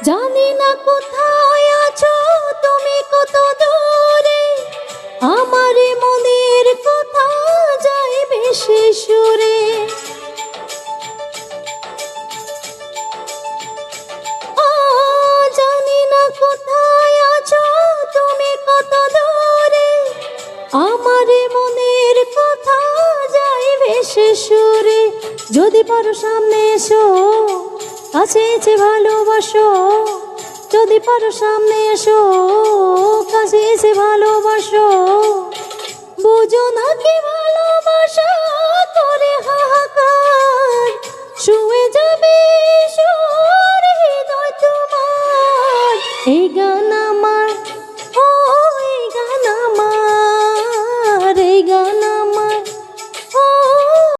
জানি না কোথায় আছো তুমি, কত দূরে আমার মনের কথা যায় ভেসে সুরে। জানি না কোথায় আছো তুমি, কত দূরে আমার মনের কথা যায় ভেসে সুরে। যদি পারো সামনে এসো, কাছে এসে ভালোবাসো। যদি পারো সামনে এসো, কাছে এসে ভালোবাসো। বুঝো না কি ভালোবাসা করে